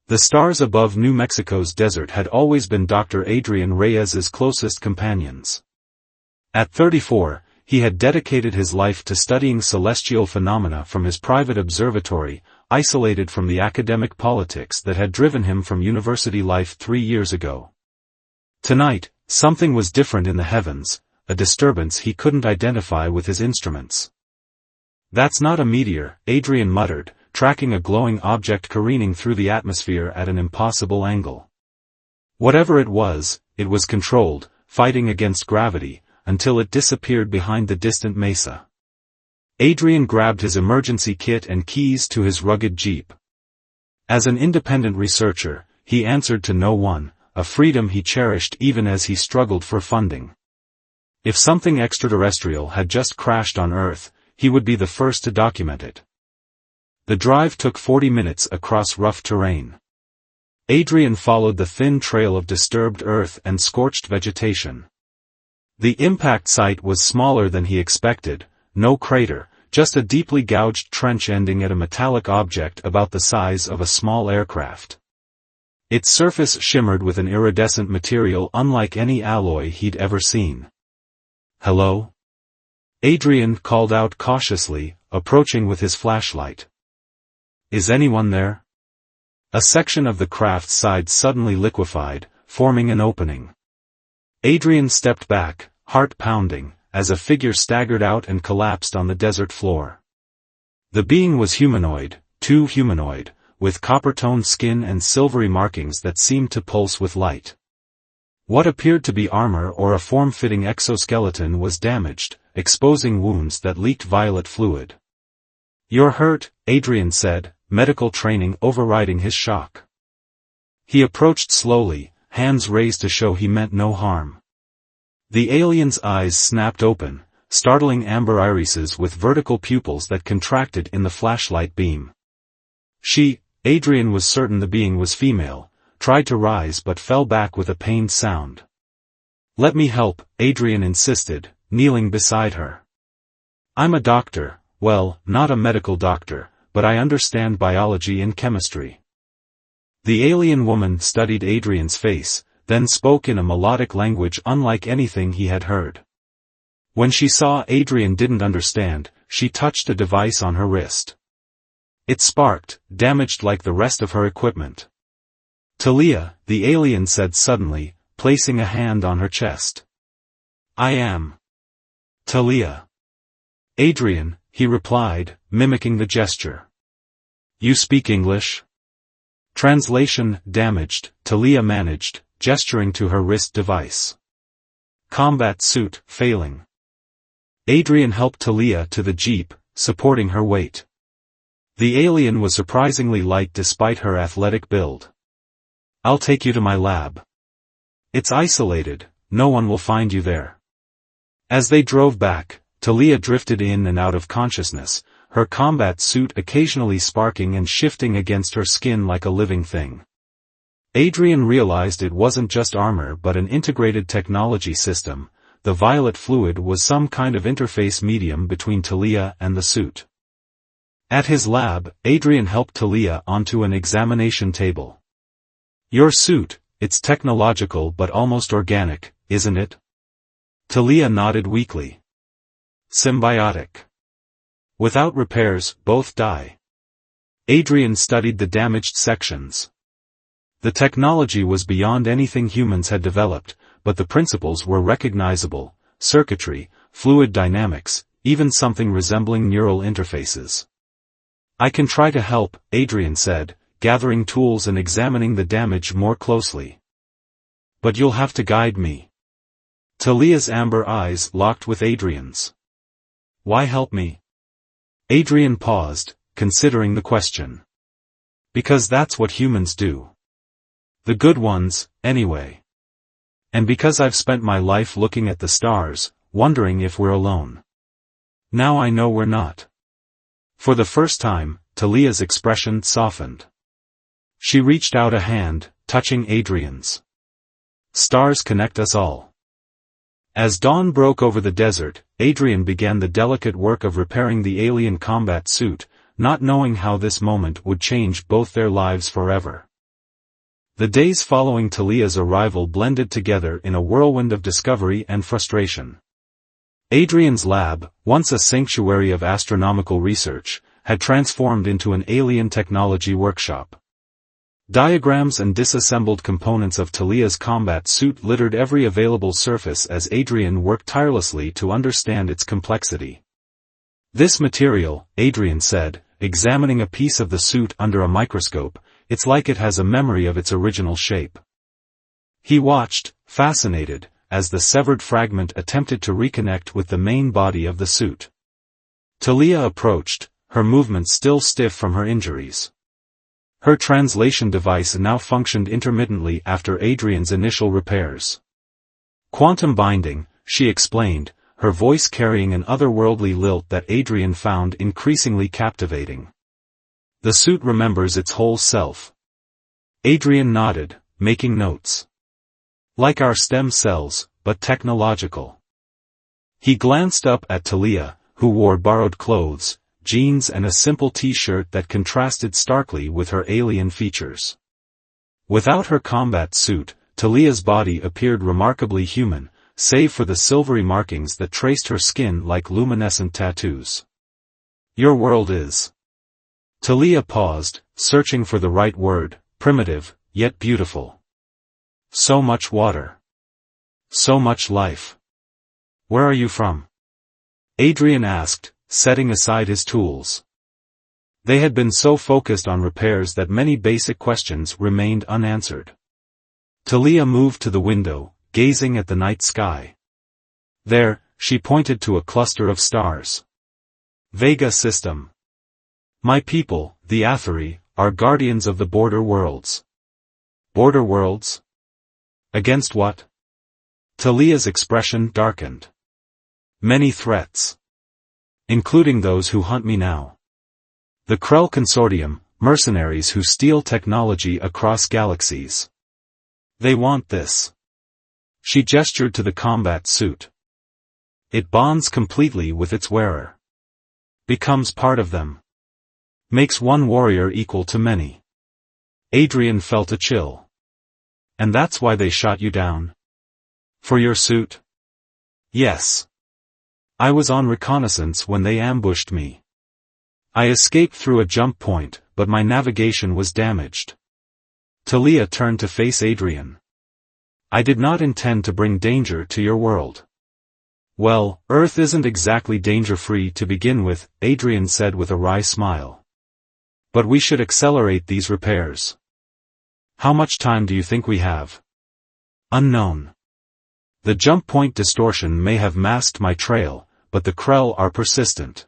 The stars above New Mexico's desert had always been Dr. Adrian Reyes's closest companions. At 34, he had dedicated his life to studying celestial phenomena from his private observatory, isolated from the academic politics that had driven him from university life 3 years ago. Tonight, something was different in the heavens, a disturbance he couldn't identify with his instruments. "That's not a meteor," Adrian muttered, tracking a glowing object careening through the atmosphere at an impossible angle. Whatever it was controlled, fighting against gravity, until it disappeared behind the distant mesa. Adrian grabbed his emergency kit and keys to his rugged Jeep. As an independent researcher, he answered to no one, a freedom he cherished even as he struggled for funding. If something extraterrestrial had just crashed on Earth, he would be the first to document it. The drive took 40 minutes across rough terrain. Adrian followed the thin trail of disturbed earth and scorched vegetation. The impact site was smaller than he expected, no crater, just a deeply gouged trench ending at a metallic object about the size of a small aircraft. Its surface shimmered with an iridescent material unlike any alloy he'd ever seen. "Hello?" Adrian called out cautiously, approaching with his flashlight. "Is anyone there?" A section of the craft's side suddenly liquefied, forming an opening. Adrian stepped back, heart pounding, as a figure staggered out and collapsed on the desert floor. The being was humanoid, too humanoid, with copper-toned skin and silvery markings that seemed to pulse with light. What appeared to be armor or a form-fitting exoskeleton was damaged, exposing wounds that leaked violet fluid. "You're hurt," Adrian said, medical training overriding his shock. He approached slowly, hands raised to show he meant no harm. The alien's eyes snapped open, startling amber irises with vertical pupils that contracted in the flashlight beam. Adrian was certain the being was female, tried to rise but fell back with a pained sound. "Let me help," Adrian insisted, kneeling beside her. "I'm a doctor, well, not a medical doctor, but I understand biology and chemistry." The alien woman studied Adrian's face, then spoke in a melodic language unlike anything he had heard. When she saw Adrian didn't understand, she touched a device on her wrist. It sparked, damaged like the rest of her equipment. "Talia," the alien said suddenly, placing a hand on her chest. "I am Talia." "Adrian," he replied, mimicking the gesture. "You speak English?" Translation damaged, Talia managed, gesturing to her wrist device. "Combat suit failing." Adrian helped Talia to the Jeep, supporting her weight. The alien was surprisingly light despite her athletic build. "I'll take you to my lab. It's isolated, no one will find you there." As they drove back, Talia drifted in and out of consciousness, her combat suit occasionally sparking and shifting against her skin like a living thing. Adrian realized it wasn't just armor but an integrated technology system. The violet fluid was some kind of interface medium between Talia and the suit. At his lab, Adrian helped Talia onto an examination table. "Your suit, it's technological but almost organic, isn't it?" Talia nodded weakly. "Symbiotic. Without repairs, both die." Adrian studied the damaged sections. The technology was beyond anything humans had developed, but the principles were recognizable: circuitry, fluid dynamics, even something resembling neural interfaces. "I can try to help," Adrian said, gathering tools and examining the damage more closely. "But you'll have to guide me." Talia's amber eyes locked with Adrian's. "Why help me?" Adrian paused, considering the question. "Because that's what humans do. The good ones, anyway. And because I've spent my life looking at the stars, wondering if we're alone. Now I know we're not." For the first time, Talia's expression softened. She reached out a hand, touching Adrian's. "Stars connect us all." As dawn broke over the desert, Adrian began the delicate work of repairing the alien combat suit, not knowing how this moment would change both their lives forever. The days following Talia's arrival blended together in a whirlwind of discovery and frustration. Adrian's lab, once a sanctuary of astronomical research, had transformed into an alien technology workshop. Diagrams and disassembled components of Talia's combat suit littered every available surface as Adrian worked tirelessly to understand its complexity. "This material," Adrian said, examining a piece of the suit under a microscope, "it's like it has a memory of its original shape." He watched, fascinated, as the severed fragment attempted to reconnect with the main body of the suit. Talia approached, her movements still stiff from her injuries. Her translation device now functioned intermittently after Adrian's initial repairs. "Quantum binding," she explained, her voice carrying an otherworldly lilt that Adrian found increasingly captivating. "The suit remembers its whole self." Adrian nodded, making notes. "Like our stem cells, but technological." He glanced up at Talia, who wore borrowed clothes, jeans and a simple t-shirt that contrasted starkly with her alien features. Without her combat suit, Talia's body appeared remarkably human, save for the silvery markings that traced her skin like luminescent tattoos. "Your world is..." Talia paused, searching for the right word, primitive, yet beautiful. "So much water. So much life. Where are you from?" Adrian asked, setting aside his tools. They had been so focused on repairs that many basic questions remained unanswered. Talia moved to the window, gazing at the night sky. There, she pointed to a cluster of stars. "Vega system. My people, the Athari, are guardians of the border worlds." "Border worlds? Against what?" Talia's expression darkened. "Many threats. Including those who hunt me now. The Krell Consortium, mercenaries who steal technology across galaxies. They want this." She gestured to the combat suit. "It bonds completely with its wearer. Becomes part of them. Makes one warrior equal to many." Adrian felt a chill. "And that's why they shot you down? For your suit?" "Yes. I was on reconnaissance when they ambushed me. I escaped through a jump point, but my navigation was damaged." Talia turned to face Adrian. "I did not intend to bring danger to your world." "Well, Earth isn't exactly danger-free to begin with," Adrian said with a wry smile. "But we should accelerate these repairs." "How much time do you think we have?" "Unknown. The jump point distortion may have masked my trail, but the Krell are persistent."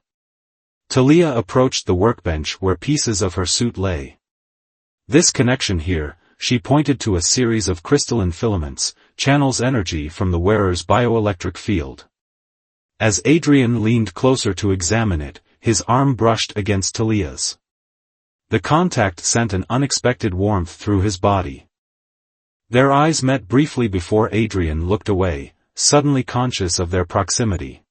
Talia approached the workbench where pieces of her suit lay. "This connection here," she pointed to a series of crystalline filaments, "channels energy from the wearer's bioelectric field." As Adrian leaned closer to examine it, his arm brushed against Talia's. The contact sent an unexpected warmth through his body. Their eyes met briefly before Adrian looked away, suddenly conscious of their proximity.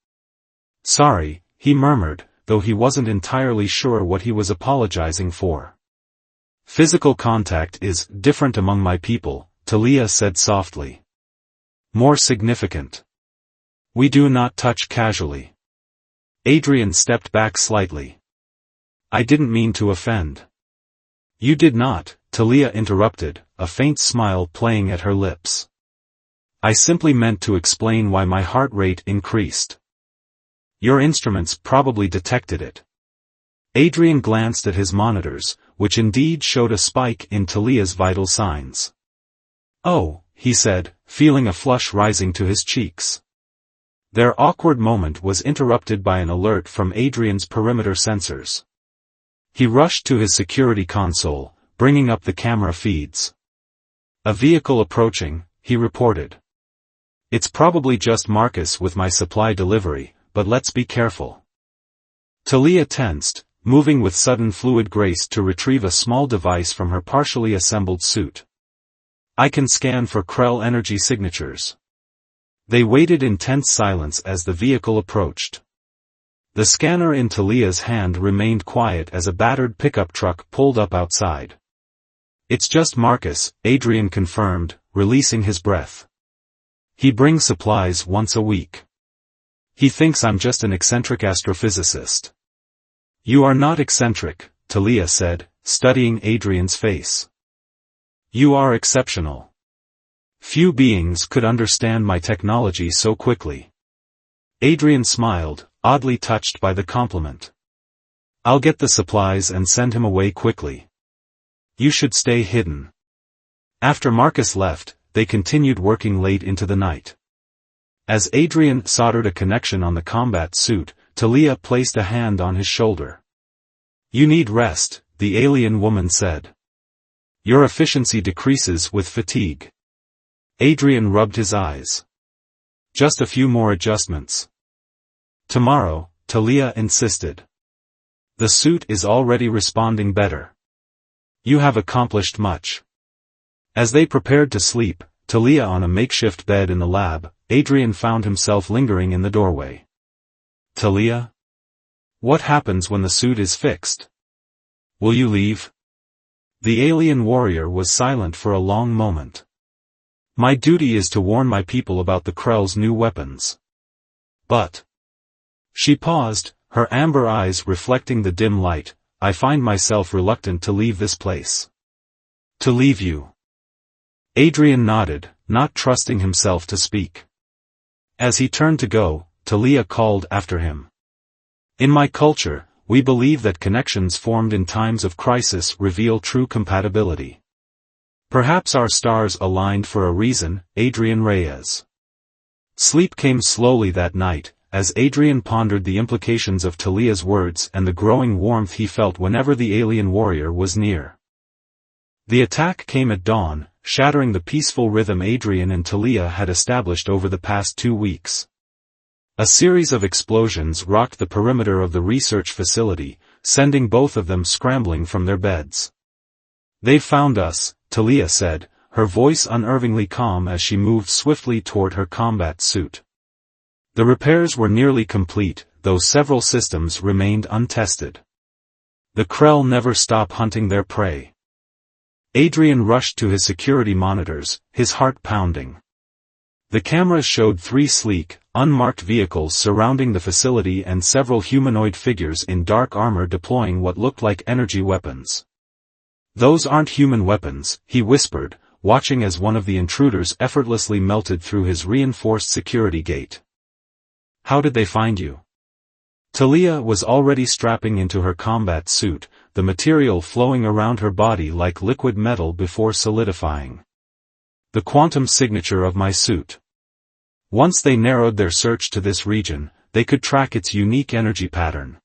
"Sorry," he murmured, though he wasn't entirely sure what he was apologizing for. "Physical contact is different among my people," Talia said softly. "More significant. We do not touch casually." Adrian stepped back slightly. "I didn't mean to offend." "You did not," Talia interrupted, a faint smile playing at her lips. "I simply meant to explain why my heart rate increased. Your instruments probably detected it." Adrian glanced at his monitors, which indeed showed a spike in Talia's vital signs. "Oh," he said, feeling a flush rising to his cheeks. Their awkward moment was interrupted by an alert from Adrian's perimeter sensors. He rushed to his security console, bringing up the camera feeds. "A vehicle approaching," he reported. "It's probably just Marcus with my supply delivery, but let's be careful." Talia tensed, moving with sudden fluid grace to retrieve a small device from her partially assembled suit. "I can scan for Krell energy signatures." They waited in tense silence as the vehicle approached. The scanner in Talia's hand remained quiet as a battered pickup truck pulled up outside. It's just Marcus, Adrian confirmed, releasing his breath. He brings supplies once a week. He thinks I'm just an eccentric astrophysicist. You are not eccentric, Talia said, studying Adrian's face. You are exceptional. Few beings could understand my technology so quickly. Adrian smiled, oddly touched by the compliment. I'll get the supplies and send him away quickly. You should stay hidden. After Marcus left, they continued working late into the night. As Adrian soldered a connection on the combat suit, Talia placed a hand on his shoulder. You need rest, the alien woman said. Your efficiency decreases with fatigue. Adrian rubbed his eyes. Just a few more adjustments. Tomorrow, Talia insisted. The suit is already responding better. You have accomplished much. As they prepared to sleep, Talia on a makeshift bed in the lab, Adrian found himself lingering in the doorway. Talia? What happens when the suit is fixed? Will you leave? The alien warrior was silent for a long moment. My duty is to warn my people about the Krell's new weapons. But... She paused, her amber eyes reflecting the dim light. I find myself reluctant to leave this place. To leave you. Adrian nodded, not trusting himself to speak. As he turned to go, Talia called after him. In my culture, we believe that connections formed in times of crisis reveal true compatibility. Perhaps our stars aligned for a reason, Adrian Reyes. Sleep came slowly that night, as Adrian pondered the implications of Talia's words and the growing warmth he felt whenever the alien warrior was near. The attack came at dawn, shattering the peaceful rhythm Adrian and Talia had established over the past 2 weeks. A series of explosions rocked the perimeter of the research facility, sending both of them scrambling from their beds. They found us, Talia said, her voice unnervingly calm as she moved swiftly toward her combat suit. The repairs were nearly complete, though several systems remained untested. The Krell never stop hunting their prey. Adrian rushed to his security monitors, his heart pounding. The cameras showed 3 sleek, unmarked vehicles surrounding the facility and several humanoid figures in dark armor deploying what looked like energy weapons. Those aren't human weapons, he whispered, watching as one of the intruders effortlessly melted through his reinforced security gate. How did they find you? Talia was already strapping into her combat suit, the material flowing around her body like liquid metal before solidifying. The quantum signature of my suit. Once they narrowed their search to this region, they could track its unique energy pattern.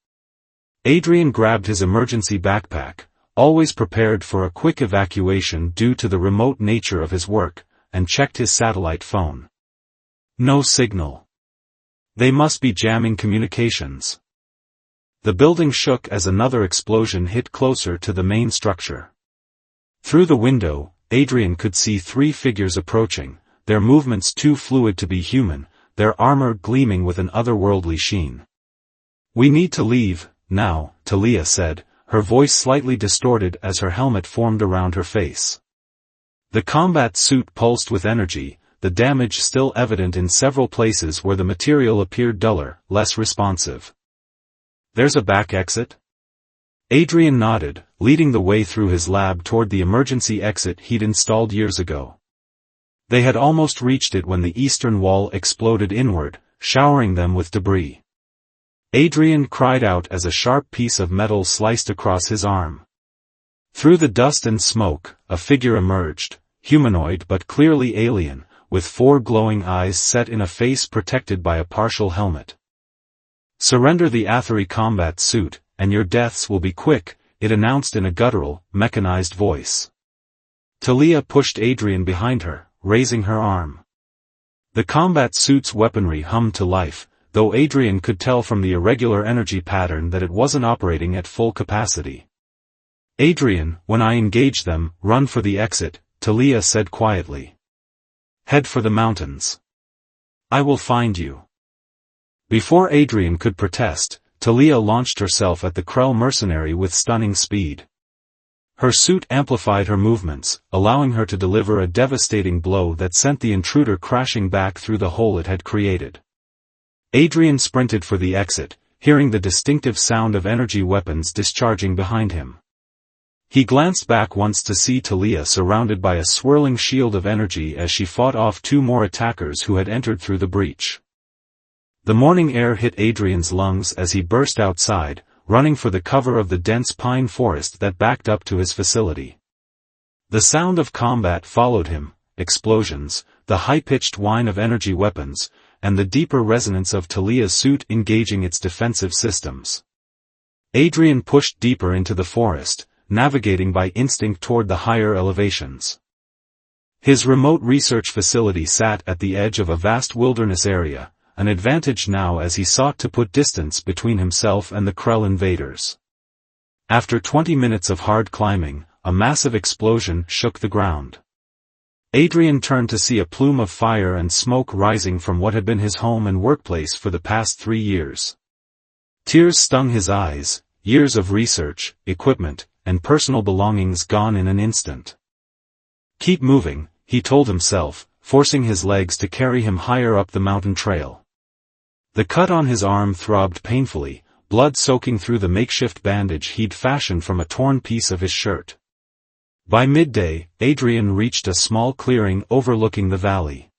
Adrian grabbed his emergency backpack, always prepared for a quick evacuation due to the remote nature of his work, and checked his satellite phone. No signal. They must be jamming communications. The building shook as another explosion hit closer to the main structure. Through the window, Adrian could see 3 figures approaching, their movements too fluid to be human, their armor gleaming with an otherworldly sheen. We need to leave, now, Talia said, her voice slightly distorted as her helmet formed around her face. The combat suit pulsed with energy, the damage still evident in several places where the material appeared duller, less responsive. There's a back exit? Adrian nodded, leading the way through his lab toward the emergency exit he'd installed years ago. They had almost reached it when the eastern wall exploded inward, showering them with debris. Adrian cried out as a sharp piece of metal sliced across his arm. Through the dust and smoke, a figure emerged, humanoid but clearly alien, with 4 glowing eyes set in a face protected by a partial helmet. Surrender the Athery combat suit, and your deaths will be quick, it announced in a guttural, mechanized voice. Talia pushed Adrian behind her, raising her arm. The combat suit's weaponry hummed to life, though Adrian could tell from the irregular energy pattern that it wasn't operating at full capacity. Adrian, when I engage them, run for the exit, Talia said quietly. Head for the mountains. I will find you. Before Adrian could protest, Talia launched herself at the Krell mercenary with stunning speed. Her suit amplified her movements, allowing her to deliver a devastating blow that sent the intruder crashing back through the hole it had created. Adrian sprinted for the exit, hearing the distinctive sound of energy weapons discharging behind him. He glanced back once to see Talia surrounded by a swirling shield of energy as she fought off two more attackers who had entered through the breach. The morning air hit Adrian's lungs as he burst outside, running for the cover of the dense pine forest that backed up to his facility. The sound of combat followed him, explosions, the high-pitched whine of energy weapons, and the deeper resonance of Talia's suit engaging its defensive systems. Adrian pushed deeper into the forest, navigating by instinct toward the higher elevations. His remote research facility sat at the edge of a vast wilderness area, an advantage now as he sought to put distance between himself and the Krell invaders. After 20 minutes of hard climbing, a massive explosion shook the ground. Adrian turned to see a plume of fire and smoke rising from what had been his home and workplace for the past 3 years. Tears stung his eyes, years of research, equipment, and personal belongings gone in an instant. Keep moving, he told himself, forcing his legs to carry him higher up the mountain trail. The cut on his arm throbbed painfully, blood soaking through the makeshift bandage he'd fashioned from a torn piece of his shirt. By midday, Adrian reached a small clearing overlooking the valley.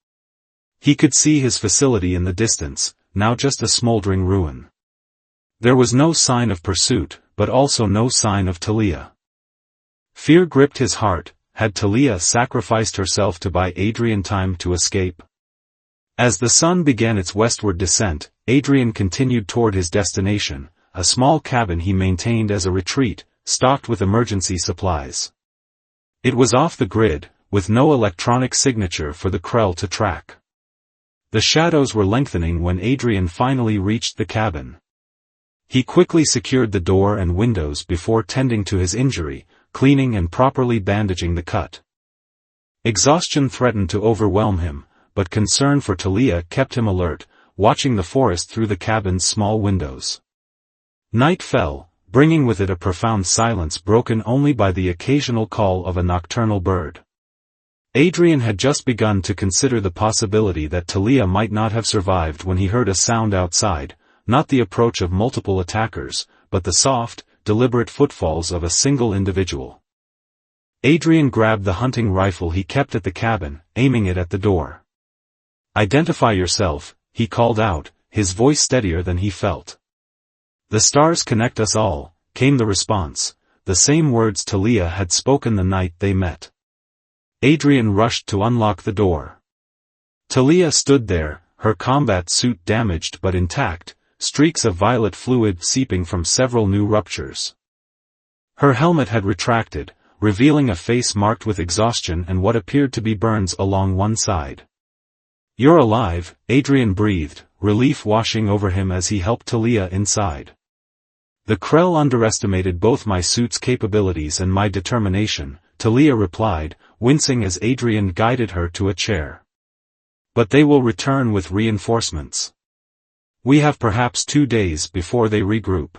He could see his facility in the distance, now just a smoldering ruin. There was no sign of pursuit, but also no sign of Talia. Fear gripped his heart. Had Talia sacrificed herself to buy Adrian time to escape? As the sun began its westward descent, Adrian continued toward his destination, a small cabin he maintained as a retreat, stocked with emergency supplies. It was off the grid, with no electronic signature for the Krell to track. The shadows were lengthening when Adrian finally reached the cabin. He quickly secured the door and windows before tending to his injury, cleaning and properly bandaging the cut. Exhaustion threatened to overwhelm him, but concern for Talia kept him alert, watching the forest through the cabin's small windows. Night fell, bringing with it a profound silence broken only by the occasional call of a nocturnal bird. Adrian had just begun to consider the possibility that Talia might not have survived when he heard a sound outside, not the approach of multiple attackers, but the soft, deliberate footfalls of a single individual. Adrian grabbed the hunting rifle he kept at the cabin, aiming it at the door. "Identify yourself," he called out, his voice steadier than he felt. "The stars connect us all," came the response, the same words Talia had spoken the night they met. Adrian rushed to unlock the door. Talia stood there, her combat suit damaged but intact, streaks of violet fluid seeping from several new ruptures. Her helmet had retracted, revealing a face marked with exhaustion and what appeared to be burns along one side. "You're alive," Adrian breathed, relief washing over him as he helped Talia inside. "The Krell underestimated both my suit's capabilities and my determination," Talia replied, wincing as Adrian guided her to a chair. "But they will return with reinforcements. We have perhaps 2 days before they regroup."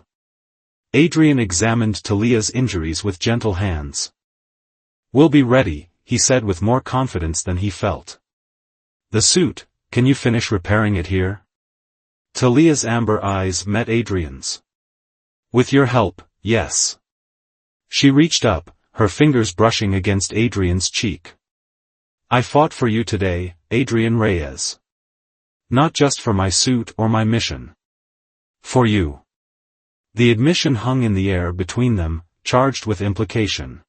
Adrian examined Talia's injuries with gentle hands. "We'll be ready," he said with more confidence than he felt. "The suit, can you finish repairing it here?" Talia's amber eyes met Adrian's. "With your help, yes." She reached up, her fingers brushing against Adrian's cheek. "I fought for you today, Adrian Reyes. Not just for my suit or my mission. For you." The admission hung in the air between them, charged with implication.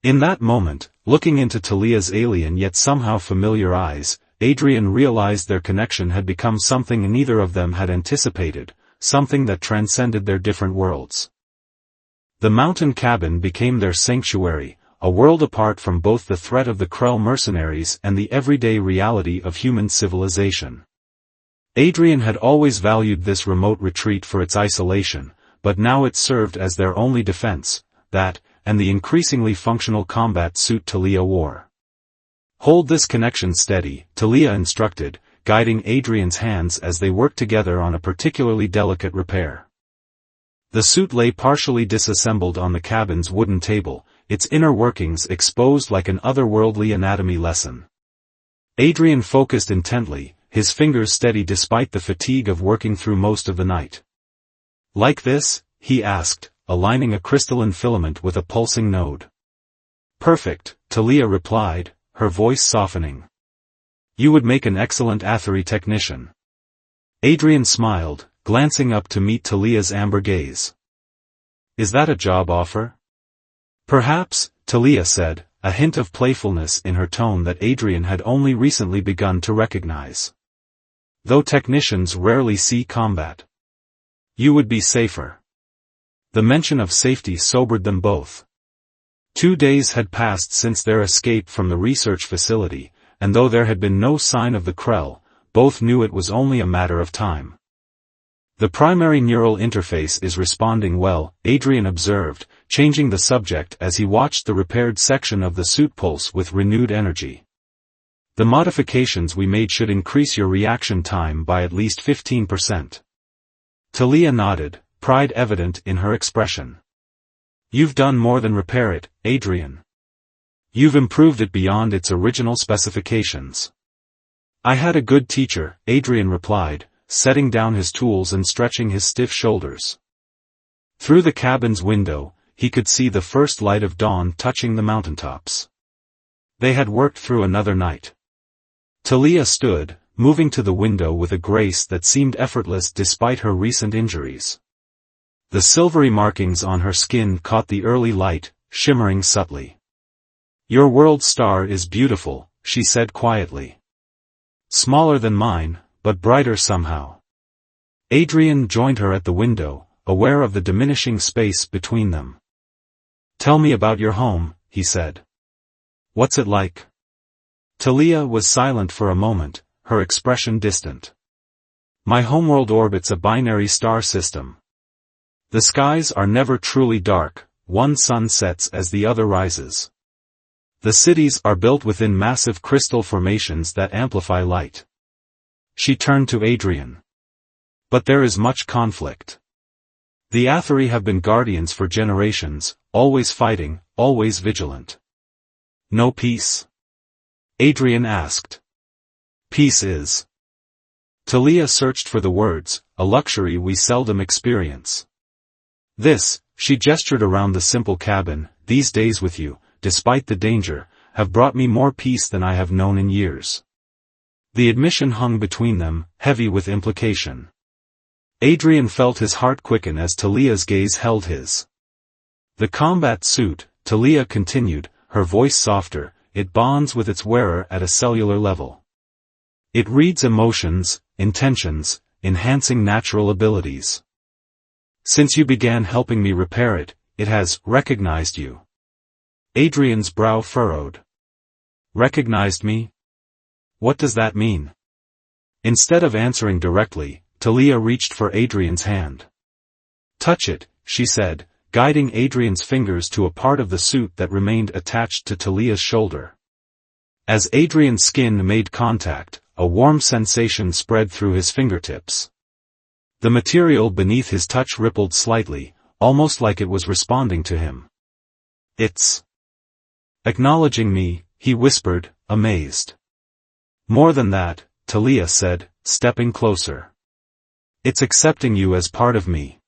In that moment, looking into Talia's alien yet somehow familiar eyes, Adrian realized their connection had become something neither of them had anticipated, something that transcended their different worlds. The mountain cabin became their sanctuary, a world apart from both the threat of the Krell mercenaries and the everyday reality of human civilization. Adrian had always valued this remote retreat for its isolation, but now it served as their only defense, that, and the increasingly functional combat suit Talia wore. "Hold this connection steady," Talia instructed, guiding Adrian's hands as they worked together on a particularly delicate repair. The suit lay partially disassembled on the cabin's wooden table, its inner workings exposed like an otherworldly anatomy lesson. Adrian focused intently, his fingers steady despite the fatigue of working through most of the night. "Like this?" he asked, aligning a crystalline filament with a pulsing node. "Perfect," Talia replied, her voice softening. "You would make an excellent athery technician." Adrian smiled, glancing up to meet Talia's amber gaze. "Is that a job offer?" "Perhaps," Talia said, a hint of playfulness in her tone that Adrian had only recently begun to recognize. "Though technicians rarely see combat. You would be safer." The mention of safety sobered them both. 2 days had passed since their escape from the research facility, and though there had been no sign of the Krell, both knew it was only a matter of time. "The primary neural interface is responding well," Adrian observed, changing the subject as he watched the repaired section of the suit pulse with renewed energy. "The modifications we made should increase your reaction time by at least 15%. Talia nodded, pride evident in her expression. "You've done more than repair it, Adrian. You've improved it beyond its original specifications." "I had a good teacher," Adrian replied, setting down his tools and stretching his stiff shoulders. Through the cabin's window, he could see the first light of dawn touching the mountaintops. They had worked through another night. Talia stood, moving to the window with a grace that seemed effortless despite her recent injuries. The silvery markings on her skin caught the early light, shimmering subtly. "Your world star is beautiful," she said quietly. "Smaller than mine, but brighter somehow." Adrian joined her at the window, aware of the diminishing space between them. "Tell me about your home," he said. "What's it like?" Talia was silent for a moment, her expression distant. "My homeworld orbits a binary star system. The skies are never truly dark, one sun sets as the other rises. The cities are built within massive crystal formations that amplify light." She turned to Adrian. "But there is much conflict. The Atheri have been guardians for generations, always fighting, always vigilant." "No peace?" Adrian asked. "Peace is." Talia searched for the words, "a luxury we seldom experience. This," she gestured around the simple cabin, "these days with you, despite the danger, have brought me more peace than I have known in years." The admission hung between them, heavy with implication. Adrian felt his heart quicken as Talia's gaze held his. "The combat suit," Talia continued, her voice softer, "it bonds with its wearer at a cellular level. It reads emotions, intentions, enhancing natural abilities. Since you began helping me repair it, it has recognized you." Adrian's brow furrowed. "Recognized me? What does that mean?" Instead of answering directly, Talia reached for Adrian's hand. "Touch it," she said, guiding Adrian's fingers to a part of the suit that remained attached to Talia's shoulder. As Adrian's skin made contact, a warm sensation spread through his fingertips. The material beneath his touch rippled slightly, almost like it was responding to him. "It's acknowledging me," he whispered, amazed. "More than that," Talia said, stepping closer. "It's accepting you as part of me."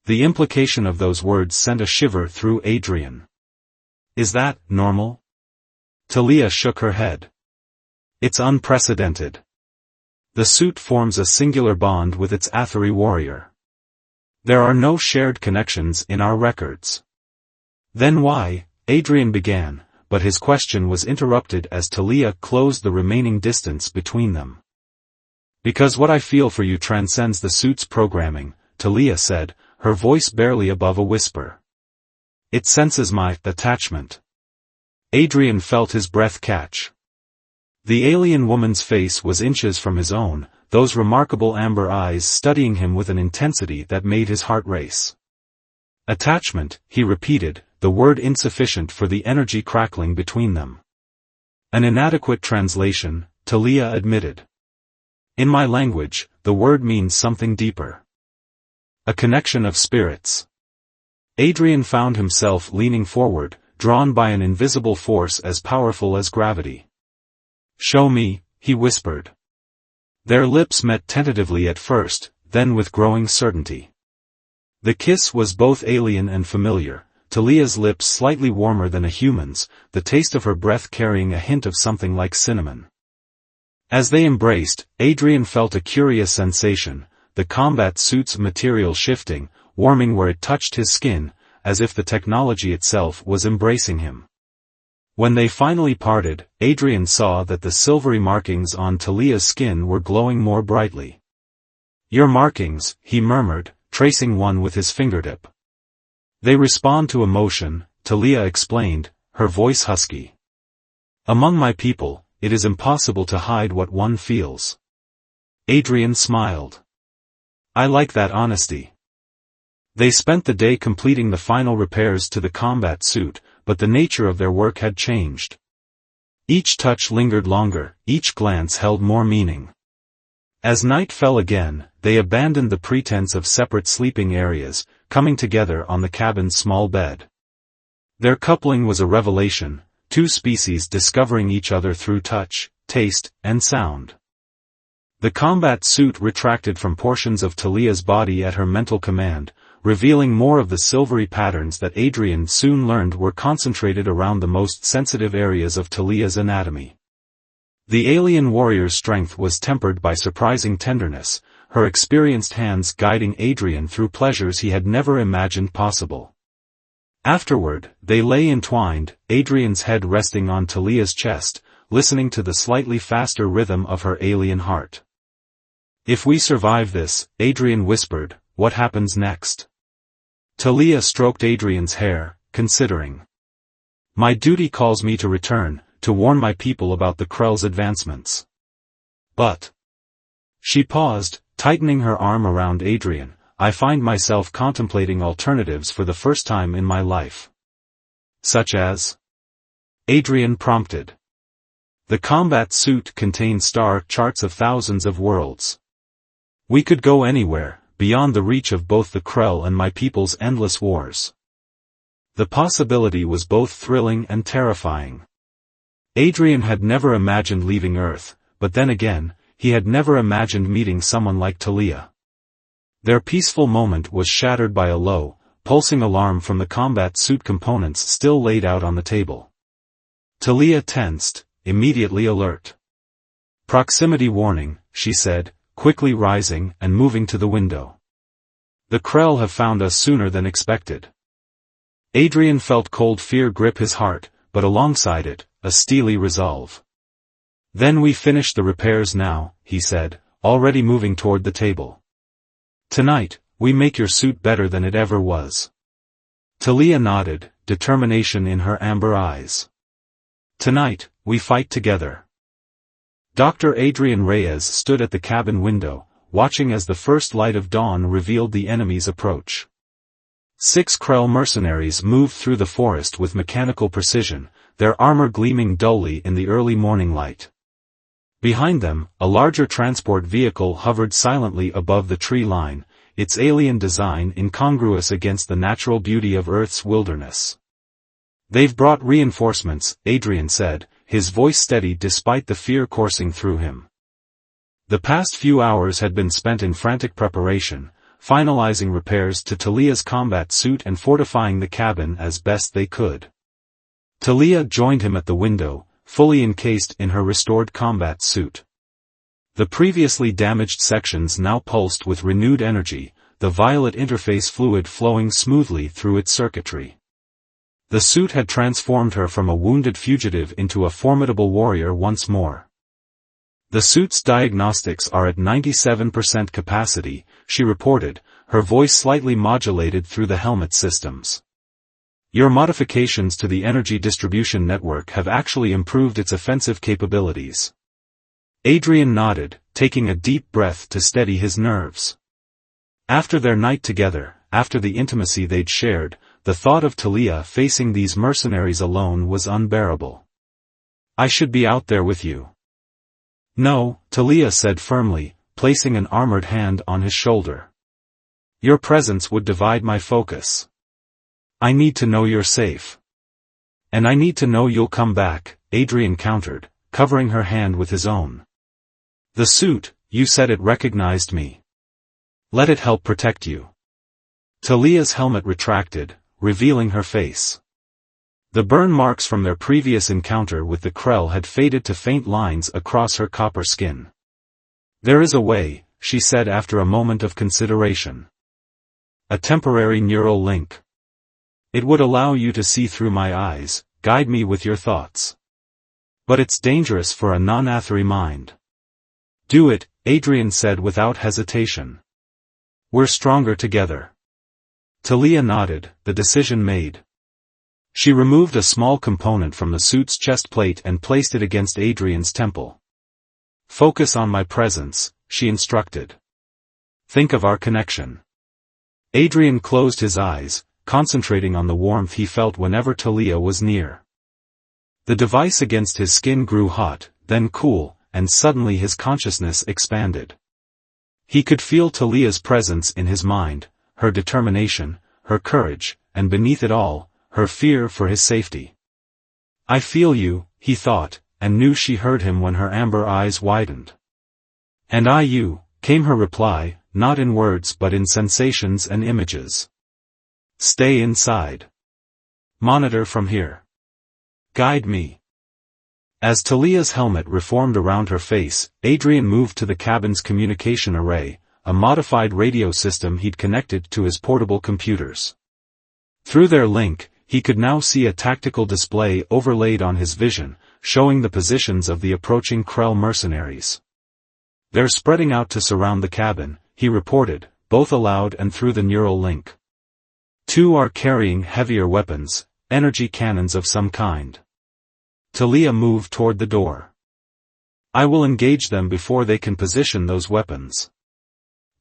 The implication of those words sent a shiver through Adrian. "Is that normal?" Talia shook her head. "It's unprecedented. The suit forms a singular bond with its Atheri warrior. There are no shared connections in our records." "Then why?" Adrian began, but his question was interrupted as Talia closed the remaining distance between them. "Because what I feel for you transcends the suit's programming," Talia said, her voice barely above a whisper. "It senses my attachment." Adrian felt his breath catch. The alien woman's face was inches from his own, those remarkable amber eyes studying him with an intensity that made his heart race. "Attachment," he repeated, the word insufficient for the energy crackling between them. "An inadequate translation," Talia admitted. "In my language, the word means something deeper. A connection of spirits. Adrian found himself leaning forward, drawn by an invisible force as powerful as gravity. "Show me," he whispered. Their lips met tentatively at first, then with growing certainty. The kiss was both alien and familiar, Talia's lips slightly warmer than a human's, the taste of her breath carrying a hint of something like cinnamon. As they embraced, Adrian felt a curious sensation, the combat suit's material shifting, warming where it touched his skin, as if the technology itself was embracing him. When they finally parted, Adrian saw that the silvery markings on Talia's skin were glowing more brightly. "Your markings," he murmured, tracing one with his fingertip. "They respond to emotion," Talia explained, her voice husky. "Among my people, it is impossible to hide what one feels." Adrian smiled. "I like that honesty." They spent the day completing the final repairs to the combat suit, but the nature of their work had changed. Each touch lingered longer, each glance held more meaning. As night fell again, they abandoned the pretense of separate sleeping areas, coming together on the cabin's small bed. Their coupling was a revelation, two species discovering each other through touch, taste, and sound. The combat suit retracted from portions of Talia's body at her mental command, revealing more of the silvery patterns that Adrian soon learned were concentrated around the most sensitive areas of Talia's anatomy. The alien warrior's strength was tempered by surprising tenderness, her experienced hands guiding Adrian through pleasures he had never imagined possible. Afterward, they lay entwined, Adrian's head resting on Talia's chest, listening to the slightly faster rhythm of her alien heart. "If we survive this," Adrian whispered, "what happens next?" Talia stroked Adrian's hair, considering. "My duty calls me to return, to warn my people about the Krell's advancements. But..." She paused, tightening her arm around Adrian. "I find myself contemplating alternatives for the first time in my life." "Such as?" Adrian prompted. "The combat suit contains star charts of thousands of worlds. We could go anywhere, beyond the reach of both the Krell and my people's endless wars." The possibility was both thrilling and terrifying. Adrian had never imagined leaving Earth, but then again, he had never imagined meeting someone like Talia. Their peaceful moment was shattered by a low, pulsing alarm from the combat suit components still laid out on the table. Talia tensed, immediately alert. "Proximity warning," she said, quickly rising and moving to the window. "The Krell have found us sooner than expected." Adrian felt cold fear grip his heart, but alongside it, a steely resolve. "Then we finish the repairs now," he said, already moving toward the table. "Tonight, we make your suit better than it ever was." Talia nodded, determination in her amber eyes. "Tonight, we fight together." Dr. Adrian Reyes stood at the cabin window, watching as the first light of dawn revealed the enemy's approach. 6 Krell mercenaries moved through the forest with mechanical precision, their armor gleaming dully in the early morning light. Behind them, a larger transport vehicle hovered silently above the tree line, its alien design incongruous against the natural beauty of Earth's wilderness. "They've brought reinforcements," Adrian said, his voice steady despite the fear coursing through him. The past few hours had been spent in frantic preparation, finalizing repairs to Talia's combat suit and fortifying the cabin as best they could. Talia joined him at the window, fully encased in her restored combat suit. The previously damaged sections now pulsed with renewed energy, the violet interface fluid flowing smoothly through its circuitry. The suit had transformed her from a wounded fugitive into a formidable warrior once more. "The suit's diagnostics are at 97% capacity," she reported, her voice slightly modulated through the helmet systems. "Your modifications to the energy distribution network have actually improved its offensive capabilities." Adrian nodded, taking a deep breath to steady his nerves. After their night together, after the intimacy they'd shared, the thought of Talia facing these mercenaries alone was unbearable. "I should be out there with you." "No," Talia said firmly, placing an armored hand on his shoulder. Your presence would divide my focus. I need to know you're safe. And I need to know you'll come back, Adrian countered, covering her hand with his own. The suit, you said it recognized me. Let it help protect you. Talia's helmet retracted, revealing her face. The burn marks from their previous encounter with the Krell had faded to faint lines across her copper skin. There is a way, she said after a moment of consideration. A temporary neural link. It would allow you to see through my eyes, guide me with your thoughts. But it's dangerous for a non-Atheri mind. Do it, Adrian said without hesitation. We're stronger together. Talia nodded, the decision made. She removed a small component from the suit's chest plate and placed it against Adrian's temple. Focus on my presence, she instructed. Think of our connection. Adrian closed his eyes, concentrating on the warmth he felt whenever Talia was near. The device against his skin grew hot, then cool, and suddenly his consciousness expanded. He could feel Talia's presence in his mind, her determination, her courage, and beneath it all, her fear for his safety. I feel you, he thought, and knew she heard him when her amber eyes widened. And I you, came her reply, not in words but in sensations and images. Stay inside. Monitor from here. Guide me. As Talia's helmet reformed around her face, Adrian moved to the cabin's communication array, a modified radio system he'd connected to his portable computers. Through their link, he could now see a tactical display overlaid on his vision, showing the positions of the approaching Krell mercenaries. They're spreading out to surround the cabin, he reported, both aloud and through the neural link. 2 are carrying heavier weapons, energy cannons of some kind. Talia moved toward the door. I will engage them before they can position those weapons.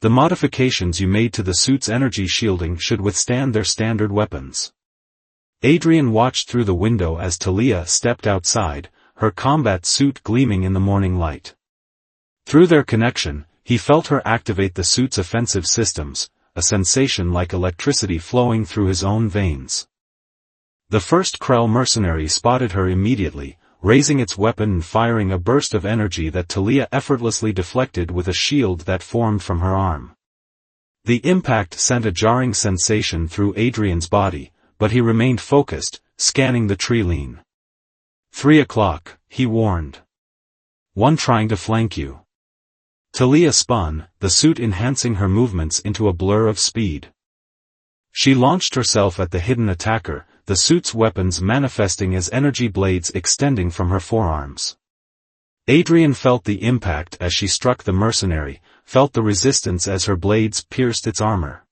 The modifications you made to the suit's energy shielding should withstand their standard weapons. Adrian watched through the window as Talia stepped outside, her combat suit gleaming in the morning light. Through their connection, he felt her activate the suit's offensive systems, a sensation like electricity flowing through his own veins. The first Krell mercenary spotted her immediately, raising its weapon and firing a burst of energy that Talia effortlessly deflected with a shield that formed from her arm. The impact sent a jarring sensation through Adrian's body, but he remained focused, scanning the tree line. 3 o'clock, he warned. One trying to flank you. Talia spun, the suit enhancing her movements into a blur of speed. She launched herself at the hidden attacker, the suit's weapons manifesting as energy blades extending from her forearms. Adrian felt the impact as she struck the mercenary, felt the resistance as her blades pierced its armor.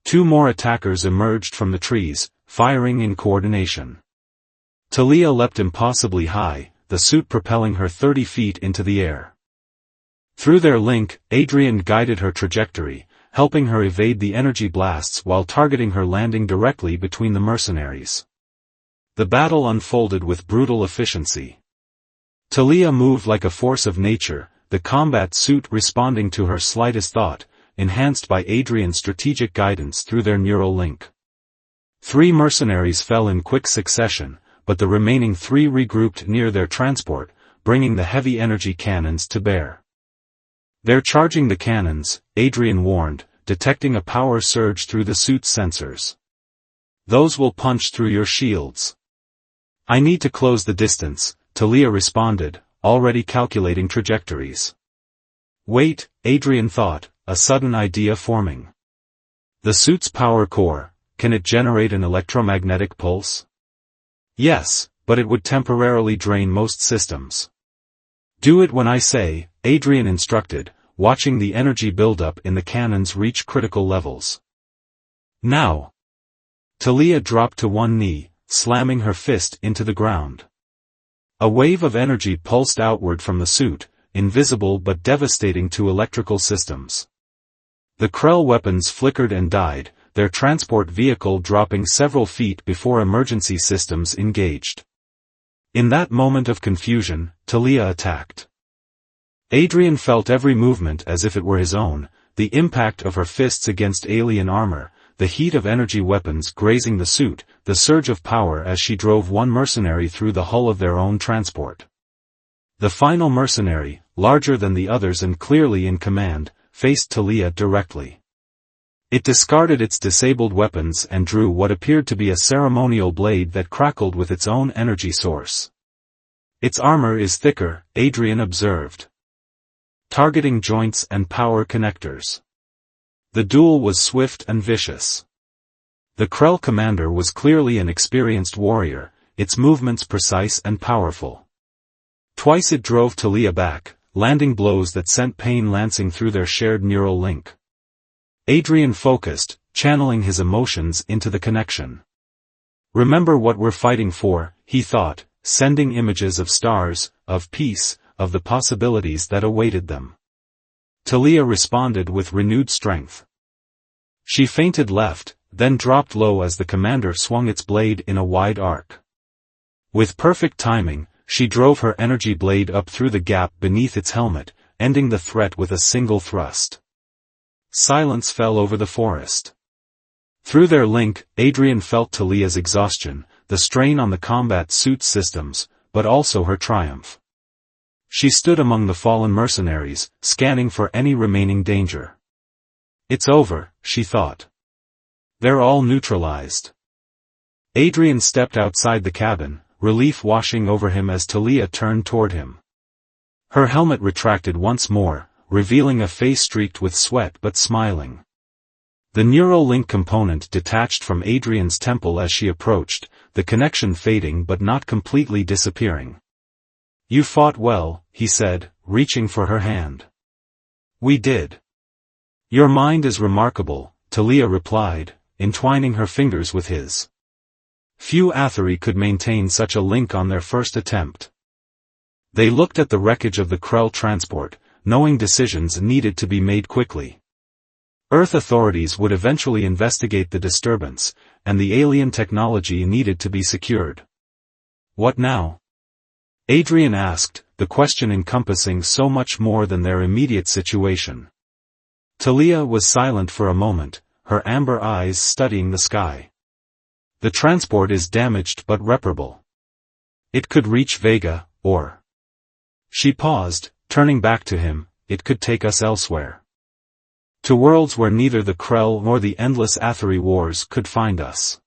2 more attackers emerged from the trees, firing in coordination. Talia leapt impossibly high, the suit propelling her 30 feet into the air. Through their link, Adrian guided her trajectory, helping her evade the energy blasts while targeting her landing directly between the mercenaries. The battle unfolded with brutal efficiency. Talia moved like a force of nature, the combat suit responding to her slightest thought, enhanced by Adrian's strategic guidance through their neural link. 3 mercenaries fell in quick succession, but the remaining 3 regrouped near their transport, bringing the heavy energy cannons to bear. They're charging the cannons, Adrian warned, detecting a power surge through the suit's sensors. Those will punch through your shields. I need to close the distance, Talia responded, already calculating trajectories. Wait, Adrian thought, a sudden idea forming. The suit's power core, can it generate an electromagnetic pulse? Yes, but it would temporarily drain most systems. Do it when I say, Adrian instructed, watching the energy buildup in the cannons reach critical levels. Now. Talia dropped to one knee, slamming her fist into the ground. A wave of energy pulsed outward from the suit, invisible but devastating to electrical systems. The Krell weapons flickered and died, their transport vehicle dropping several feet before emergency systems engaged. In that moment of confusion, Talia attacked. Adrian felt every movement as if it were his own, The impact of her fists against alien armor, the heat of energy weapons grazing the suit, the surge of power as she drove one mercenary through the hull of their own transport. The final mercenary, larger than the others and clearly in command, faced Talia directly. It discarded its disabled weapons and drew what appeared to be a ceremonial blade that crackled with its own energy source. Its armor is thicker, Adrian observed, targeting joints and power connectors. The duel was swift and vicious. The Krell commander was clearly an experienced warrior, its movements precise and powerful. Twice it drove Talia back, landing blows that sent pain lancing through their shared neural link. Adrian focused, channeling his emotions into the connection. Remember what we're fighting for, he thought, sending images of stars, of peace, of the possibilities that awaited them. Talia responded with renewed strength. She feinted left, then dropped low as the commander swung its blade in a wide arc. With perfect timing, she drove her energy blade up through the gap beneath its helmet, ending the threat with a single thrust. Silence fell over the forest. Through their link, Adrian felt Talia's exhaustion, the strain on the combat suit systems, but also her triumph. She stood among the fallen mercenaries, scanning for any remaining danger. It's over, she thought. They're all neutralized. Adrian stepped outside the cabin, relief washing over him as Talia turned toward him. Her helmet retracted once more, revealing a face streaked with sweat but smiling. The neural link component detached from Adrian's temple as she approached, the connection fading but not completely disappearing. You fought well, he said, reaching for her hand. We did. Your mind is remarkable, Talia replied, entwining her fingers with his. Few Athari could maintain such a link on their first attempt. They looked at the wreckage of the Krell transport, knowing decisions needed to be made quickly. Earth authorities would eventually investigate the disturbance, and the alien technology needed to be secured. What now? Adrian asked, the question encompassing so much more than their immediate situation. Talia was silent for a moment, her amber eyes studying the sky. The transport is damaged but reparable. It could reach Vega, or... She paused, turning back to him, it could take us elsewhere. To worlds where neither the Krell nor the endless Athari wars could find us.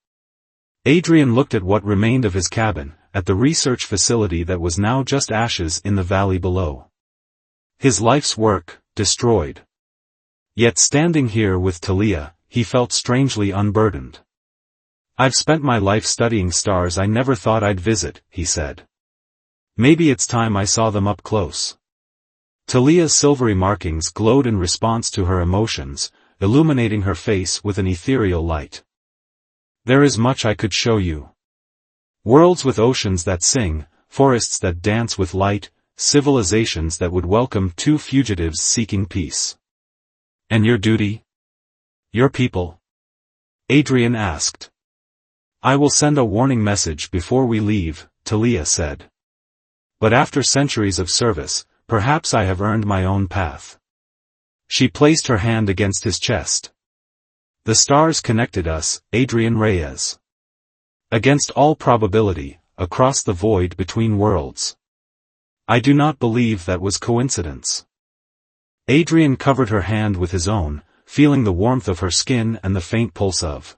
Adrian looked at what remained of his cabin, at the research facility that was now just ashes in the valley below. His life's work, destroyed. Yet standing here with Talia, he felt strangely unburdened. I've spent my life studying stars I never thought I'd visit, he said. Maybe it's time I saw them up close. Talia's silvery markings glowed in response to her emotions, illuminating her face with an ethereal light. There is much I could show you. Worlds with oceans that sing, forests that dance with light, civilizations that would welcome two fugitives seeking peace. And your duty? Your people? Adrian asked. I will send a warning message before we leave, Talia said. But after centuries of service, perhaps I have earned my own path. She placed her hand against his chest. The stars connected us, Adrian Reyes. Against all probability, across the void between worlds. I do not believe that was coincidence. Adrian covered her hand with his own, feeling the warmth of her skin and the faint pulse of